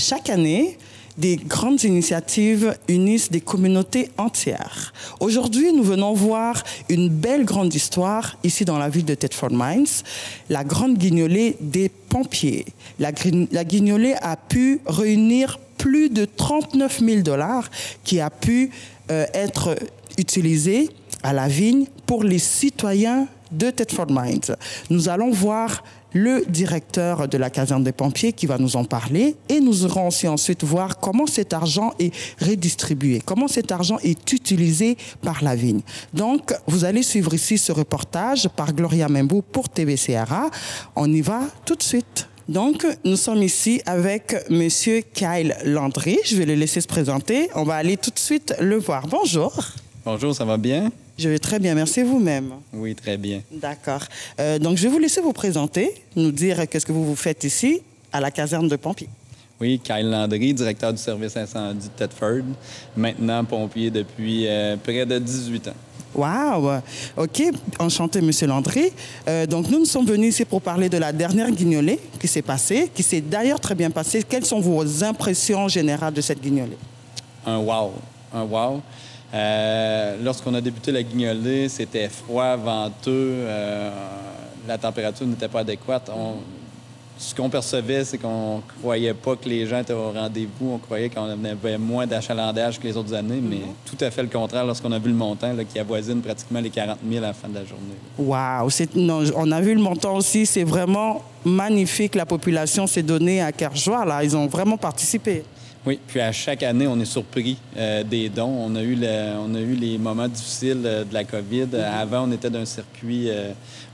chaque année, des grandes initiatives unissent des communautés entières. Aujourd'hui, nous venons voir une belle grande histoire ici dans la ville de Thetford Mines, la grande guignolée des pompiers. La guignolée a pu réunir plus de 39 000 $ qui a pu être utilisé à la vigne pour les citoyens de Thetford Mines. Nous allons voir le directeur de la caserne des pompiers qui va nous en parler et nous irons aussi ensuite voir comment cet argent est redistribué, comment cet argent est utilisé par la vigne. Donc, vous allez suivre ici ce reportage par Gloria Membou pour TVCRA. On y va tout de suite. Donc, nous sommes ici avec Monsieur Kyle Landry. Je vais le laisser se présenter. On va aller tout de suite le voir. Bonjour. Bonjour, ça va bien? Je vais très bien, merci vous-même. Oui, très bien. D'accord. Donc, je vais vous laisser vous présenter, nous dire qu'est-ce que vous faites ici à la caserne de pompiers. Oui, Kyle Landry, directeur du service incendie de Thetford, maintenant pompier depuis près de 18 ans. Wow! OK, enchanté, Monsieur Landry. Donc, nous sommes venus ici pour parler de la dernière guignolée qui s'est passée, qui s'est d'ailleurs très bien passée. Quelles sont vos impressions générales de cette guignolée? Un wow! Un wow! Lorsqu'on a débuté la guignolée, c'était froid, venteux, la température n'était pas adéquate. Ce qu'on percevait, c'est qu'on ne croyait pas que les gens étaient au rendez-vous. On croyait qu'on avait moins d'achalandage que les autres années, mais tout à fait le contraire lorsqu'on a vu le montant là, qui avoisine pratiquement les 40 000 à la fin de la journée. Wow! On a vu le montant aussi. C'est vraiment magnifique. La population s'est donnée à cœur joie. Là. Ils ont vraiment participé. Oui, puis à chaque année, on est surpris des dons. On a eu les moments difficiles de la COVID. Avant, on était d'un circuit,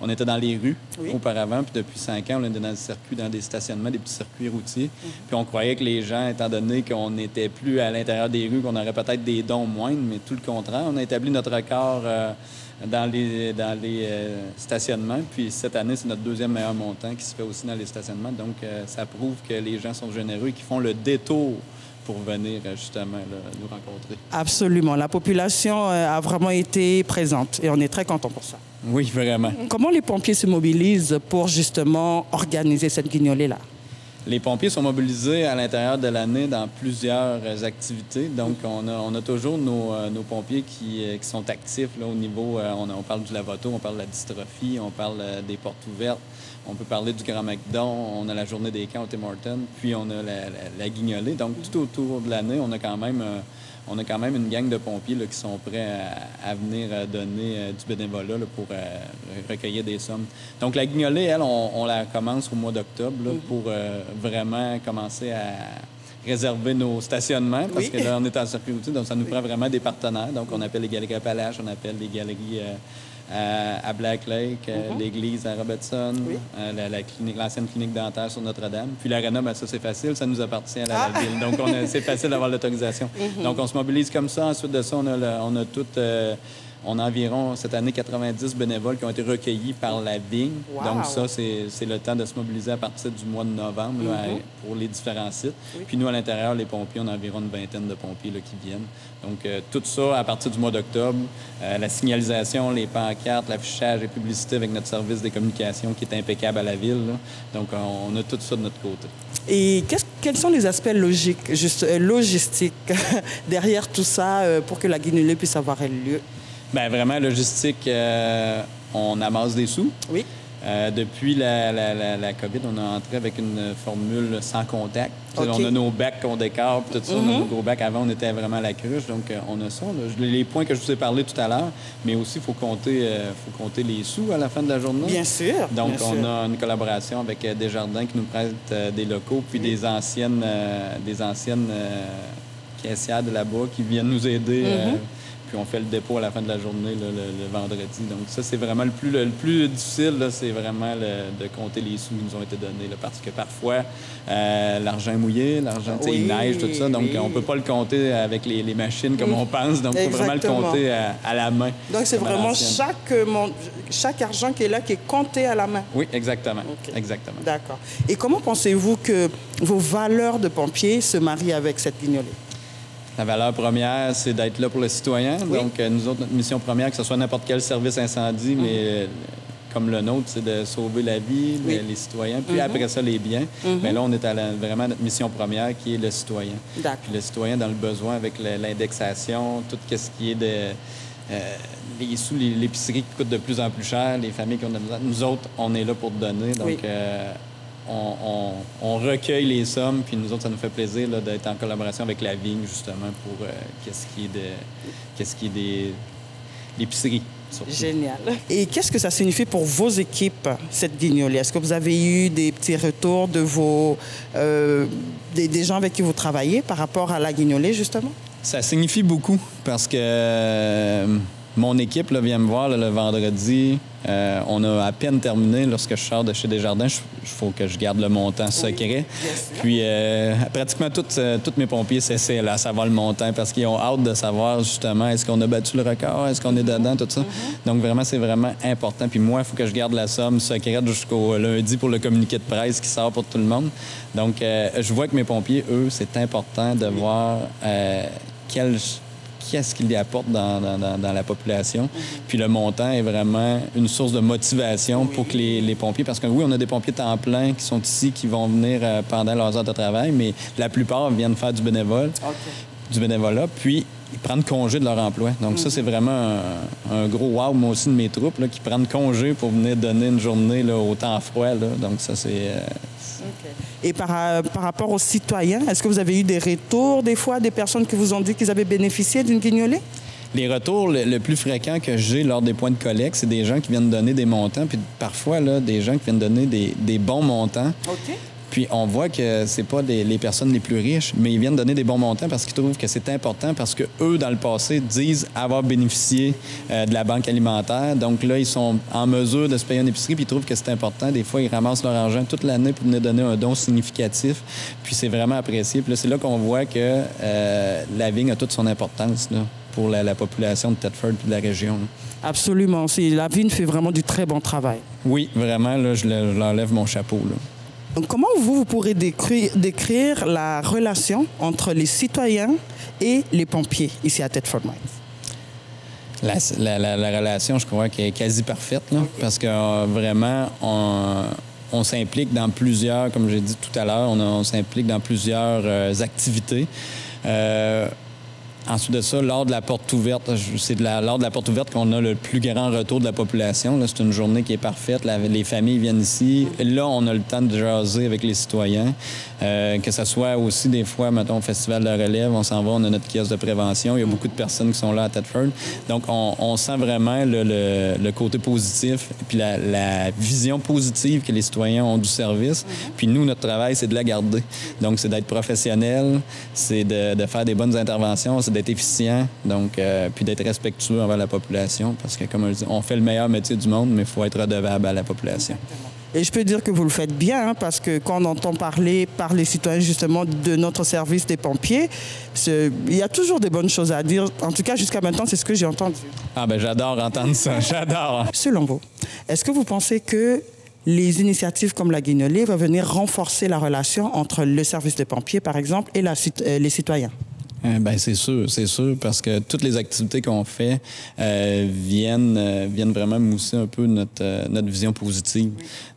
on était dans les rues auparavant, puis depuis 5 ans, on est dans des circuits, dans des stationnements, des petits circuits routiers. Puis on croyait que les gens, étant donné qu'on n'était plus à l'intérieur des rues, qu'on aurait peut-être des dons moindres, mais tout le contraire. On a établi notre record dans les stationnements. Puis cette année, c'est notre deuxième meilleur montant qui se fait aussi dans les stationnements. Donc, ça prouve que les gens sont généreux et qu'ils font le détour pour venir justement là, nous rencontrer. Absolument. La population a vraiment été présente et on est très content pour ça. Oui, vraiment. Comment les pompiers se mobilisent pour justement organiser cette guignolée-là? Les pompiers sont mobilisés à l'intérieur de l'année dans plusieurs activités. Donc, on a toujours nos pompiers qui sont actifs là, au niveau... on parle du lavoto, on parle de la dystrophie, on parle des portes ouvertes, on peut parler du Grand McDon, on a la journée des camps au Tim Hortons, puis on a la guignolée. Donc, tout autour de l'année, on a quand même une gang de pompiers là, qui sont prêts à venir donner du bénévolat là, pour recueillir des sommes. Donc, la guignolée, elle, on la commence au mois d'octobre là, pour vraiment commencer à réserver nos stationnements parce que là, on est en circuit routier, donc ça nous prend vraiment des partenaires. Donc, on appelle les galeries Appalaches, on appelle les galeries à Black Lake, l'église à Robertson, l'ancienne clinique dentaire sur Notre-Dame. Puis l'Arena, ben, ça, c'est facile, ça nous appartient à la ville. Donc, c'est facile d'avoir l'autorisation. Donc, on se mobilise comme ça. Ensuite de ça, on a environ, cette année, 90 bénévoles qui ont été recueillis par la vigne. Wow. Donc ça, c'est le temps de se mobiliser à partir du mois de novembre là, pour les différents sites. Puis nous, à l'intérieur, les pompiers, on a environ une vingtaine de pompiers là, qui viennent. Donc tout ça, à partir du mois d'octobre, la signalisation, les pancartes, l'affichage et publicité avec notre service des communications qui est impeccable à la ville. Là. Donc on a tout ça de notre côté. Et quels sont les aspects logistiques derrière tout ça pour que la guignolée puisse avoir lieu? Bien, vraiment, logistique, on amasse des sous. Oui. Depuis la COVID, on a entré avec une formule sans contact. Okay. On a nos bacs qu'on décore, tout ça. On a nos gros bacs. Avant, on était vraiment à la cruche. Donc, on a ça. Là. Les points que je vous ai parlé tout à l'heure, mais aussi, il faut compter les sous à la fin de la journée. Bien sûr. Donc, on a une collaboration avec Desjardins qui nous prête des locaux, puis des anciennes caissières de là-bas qui viennent nous aider. Puis on fait le dépôt à la fin de la journée, là, le vendredi. Donc ça, c'est vraiment le plus difficile, c'est vraiment de compter les sous qui nous ont été donnés. Là, parce que parfois, l'argent est mouillé, il neige, tout ça. Donc on ne peut pas le compter avec les machines comme on pense. Donc il faut vraiment le compter à la main. Donc c'est vraiment chaque argent qui est là, qui est compté à la main. Oui, exactement. Okay. Exactement. D'accord. Et comment pensez-vous que vos valeurs de pompiers se marient avec cette guignolée? La valeur première, c'est d'être là pour le citoyen. Oui. Donc, nous autres, notre mission première, que ce soit n'importe quel service incendie, mais comme le nôtre, c'est de sauver la vie, les citoyens, puis après ça, les biens. Mais là, on est à vraiment notre mission première, qui est le citoyen. Puis le citoyen dans le besoin avec l'indexation, tout ce qui est les sous, l'épicerie qui coûte de plus en plus cher, les familles qui ont de la misère. Nous autres, on est là pour donner. Donc, on recueille les sommes, puis nous autres, ça nous fait plaisir d'être en collaboration avec la vigne, justement, pour qu'est-ce qui est des l'épicerie. Surtout. Génial. Et qu'est-ce que ça signifie pour vos équipes, cette guignolée? Est-ce que vous avez eu des petits retours de des gens avec qui vous travaillez par rapport à la guignolée, justement? Ça signifie beaucoup parce que mon équipe vient me voir le vendredi. On a à peine terminé. Lorsque je sors de chez Desjardins, il faut que je garde le montant secret. Puis, pratiquement tous mes pompiers s'essaient à savoir le montant parce qu'ils ont hâte de savoir, justement, est-ce qu'on a battu le record, est-ce qu'on est dedans, tout ça. Donc, vraiment, c'est vraiment important. Puis moi, il faut que je garde la somme secrète jusqu'au lundi pour le communiqué de presse qui sort pour tout le monde. Donc, je vois que mes pompiers, eux, c'est important de voir qu'est-ce qu'il y apporte dans la population. Puis le montant est vraiment une source de motivation pour que les pompiers... Parce que oui, on a des pompiers temps plein qui sont ici, qui vont venir pendant leurs heures de travail, mais la plupart viennent faire du bénévolat, puis ils prennent congé de leur emploi. Donc ça, c'est vraiment un gros wow, moi aussi, de mes troupes, qui prennent congé pour venir donner une journée au temps froid. Donc ça, c'est... Et par rapport aux citoyens, est-ce que vous avez eu des retours, des fois, des personnes qui vous ont dit qu'ils avaient bénéficié d'une guignolée? Les retours le plus fréquent que j'ai lors des points de collecte, c'est des gens qui viennent donner des montants, puis parfois, des gens qui viennent donner des bons montants. OK. Puis on voit que c'est pas les personnes les plus riches, mais ils viennent donner des bons montants parce qu'ils trouvent que c'est important, parce que eux, dans le passé, disent avoir bénéficié de la banque alimentaire. Donc là, ils sont en mesure de se payer une épicerie, puis ils trouvent que c'est important. Des fois, ils ramassent leur argent toute l'année pour venir donner un don significatif. Puis c'est vraiment apprécié. Puis là, c'est là qu'on voit que la vigne a toute son importance pour la population de Thetford et de la région. Là. Absolument. La vigne fait vraiment du très bon travail. Oui, vraiment, là, je leur lève mon chapeau. Là. Donc, comment vous pourrez décrire la relation entre les citoyens et les pompiers ici à Thetford Mines? La relation, je crois, qu'elle est quasi parfaite, là, parce que vraiment, on s'implique dans plusieurs, comme j'ai dit tout à l'heure, on s'implique dans plusieurs activités. Ensuite de ça, lors de la porte ouverte, c'est lors de la porte ouverte qu'on a le plus grand retour de la population. Là, c'est une journée qui est parfaite. Les familles viennent ici. Là, on a le temps de jaser avec les citoyens. Que ce soit aussi des fois, mettons, au Festival de la Relève, on s'en va, on a notre kiosque de prévention. Il y a beaucoup de personnes qui sont là à Thetford. Donc, on sent vraiment le côté positif puis la vision positive que les citoyens ont du service. Puis nous, notre travail, c'est de la garder. Donc, c'est d'être professionnel, c'est de faire des bonnes interventions, c'est d'être efficient, donc, puis d'être respectueux envers la population, parce que, comme je dis, on fait le meilleur métier du monde, mais il faut être redevable à la population. Et je peux dire que vous le faites bien, parce que quand on entend parler par les citoyens, justement, de notre service des pompiers, il y a toujours des bonnes choses à dire. En tout cas, jusqu'à maintenant, c'est ce que j'ai entendu. Ah ben j'adore entendre ça, j'adore. Selon vous, est-ce que vous pensez que les initiatives comme la guignolée vont venir renforcer la relation entre le service des pompiers, par exemple, et les citoyens? Bien, c'est sûr, parce que toutes les activités qu'on fait viennent vraiment mousser un peu notre vision positive.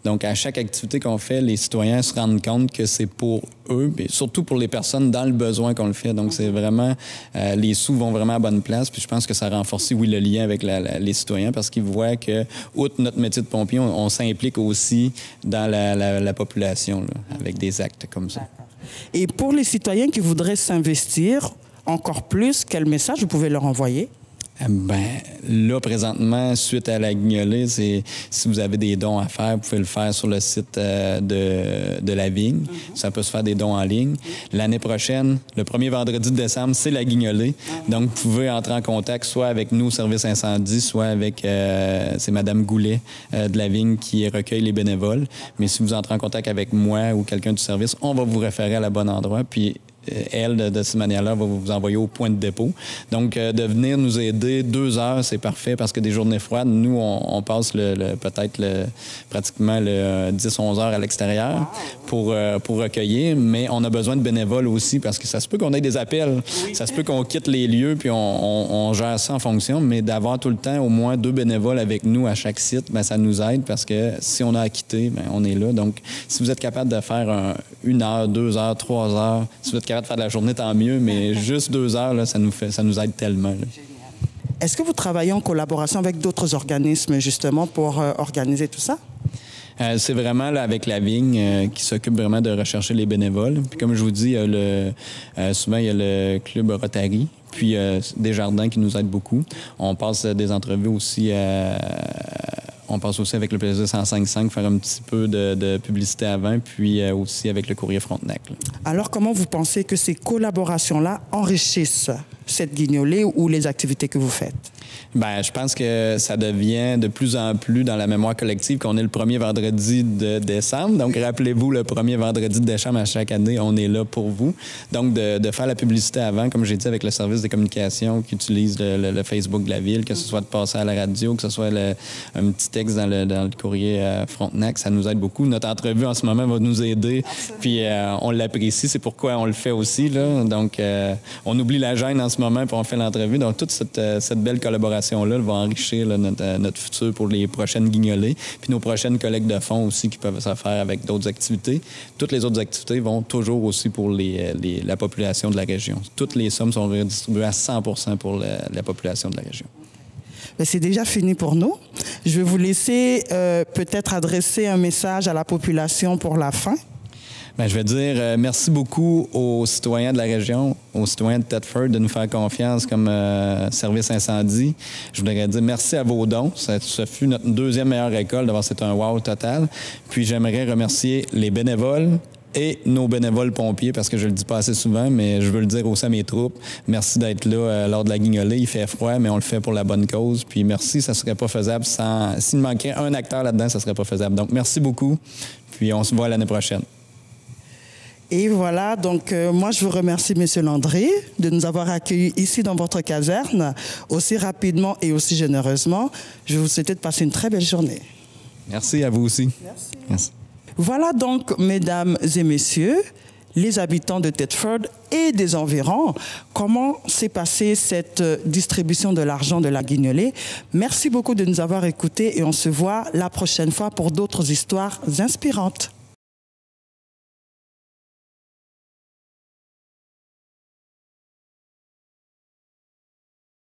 Donc, à chaque activité qu'on fait, les citoyens se rendent compte que c'est pour eux, et surtout pour les personnes dans le besoin qu'on le fait. Donc, c'est vraiment... les sous vont vraiment à bonne place, puis je pense que ça renforce, oui, le lien avec les citoyens, parce qu'ils voient que, outre notre métier de pompier, on s'implique aussi dans la population, là, avec des actes comme ça. Et pour les citoyens qui voudraient s'investir encore plus, quel message vous pouvez leur envoyer? Ben là, présentement, suite à la guignolée, si vous avez des dons à faire, vous pouvez le faire sur le site de la vigne. Ça peut se faire des dons en ligne. L'année prochaine, le premier vendredi de décembre, c'est la guignolée. Donc, vous pouvez entrer en contact soit avec nous au service incendie, soit avec c'est Mme Goulet de la vigne qui recueille les bénévoles. Mais si vous entrez en contact avec moi ou quelqu'un du service, on va vous référer à la bonne endroit. Puis elle, de cette manière-là, va vous envoyer au point de dépôt. Donc, de venir nous aider 2 heures, c'est parfait parce que des journées froides, nous, on passe peut-être pratiquement 10-11 heures à l'extérieur pour recueillir, mais on a besoin de bénévoles aussi parce que ça se peut qu'on ait des appels, ça se peut qu'on quitte les lieux puis on gère ça en fonction, mais d'avoir tout le temps au moins 2 bénévoles avec nous à chaque site, bien, ça nous aide parce que si on a à quitter, bien, on est là. Donc, si vous êtes capable de faire 1 heure, 2 heures, 3 heures, si vous êtes capable de faire de la journée, tant mieux, mais juste 2 heures, là, ça nous aide tellement. Là. Est-ce que vous travaillez en collaboration avec d'autres organismes, justement, pour organiser tout ça? C'est vraiment là, avec la vigne qui s'occupe vraiment de rechercher les bénévoles. Puis comme je vous dis, souvent, il y a le club Rotary, puis Desjardins qui nous aide beaucoup. On passe des entrevues aussi on passe aussi avec le Plaisir 105.5 faire un petit peu de publicité avant, puis aussi avec le Courrier Frontenac. Là. Alors, comment vous pensez que ces collaborations-là enrichissent cette guignolée ou les activités que vous faites? Bien, je pense que ça devient de plus en plus dans la mémoire collective qu'on est le premier vendredi de décembre. Donc, rappelez-vous, le premier vendredi de décembre à chaque année, on est là pour vous. Donc, de faire la publicité avant, comme j'ai dit, avec le service de communication qui utilise le Facebook de la ville, que ce soit de passer à la radio, que ce soit un petit texte dans le courrier Frontenac, ça nous aide beaucoup. Notre entrevue en ce moment va nous aider, puis on l'apprécie. C'est pourquoi on le fait aussi, là. Donc, on oublie la gêne en ce moment, puis on fait l'entrevue. Donc, toute cette belle collaboration-là va enrichir là, notre futur pour les prochaines guignolées, puis nos prochaines collectes de fonds aussi qui peuvent se faire avec d'autres activités. Toutes les autres activités vont toujours aussi pour la population de la région. Toutes les sommes sont redistribuées à 100% pour la population de la région. Mais c'est déjà fini pour nous. Je vais vous laisser peut-être adresser un message à la population pour la fin. Bien, je vais dire merci beaucoup aux citoyens de la région, aux citoyens de Thetford de nous faire confiance comme service incendie. Je voudrais dire merci à vos dons. Ça fut notre 2e meilleure récolte. D'abord, c'est un wow total. Puis, j'aimerais remercier les bénévoles et nos bénévoles pompiers, parce que je le dis pas assez souvent, mais je veux le dire aussi à mes troupes. Merci d'être là lors de la guignolée. Il fait froid, mais on le fait pour la bonne cause. Puis merci, ça serait pas faisable sans... S'il manquait un acteur là-dedans, ça serait pas faisable. Donc, merci beaucoup. Puis, on se voit l'année prochaine. Et voilà, donc moi je vous remercie, M. Landry, de nous avoir accueillis ici dans votre caserne, aussi rapidement et aussi généreusement. Je vais vous souhaiter de passer une très belle journée. Merci à vous aussi. Merci. Merci. Voilà donc, mesdames et messieurs, les habitants de Thetford et des environs, comment s'est passée cette distribution de l'argent de la guignolée. Merci beaucoup de nous avoir écoutés et on se voit la prochaine fois pour d'autres histoires inspirantes.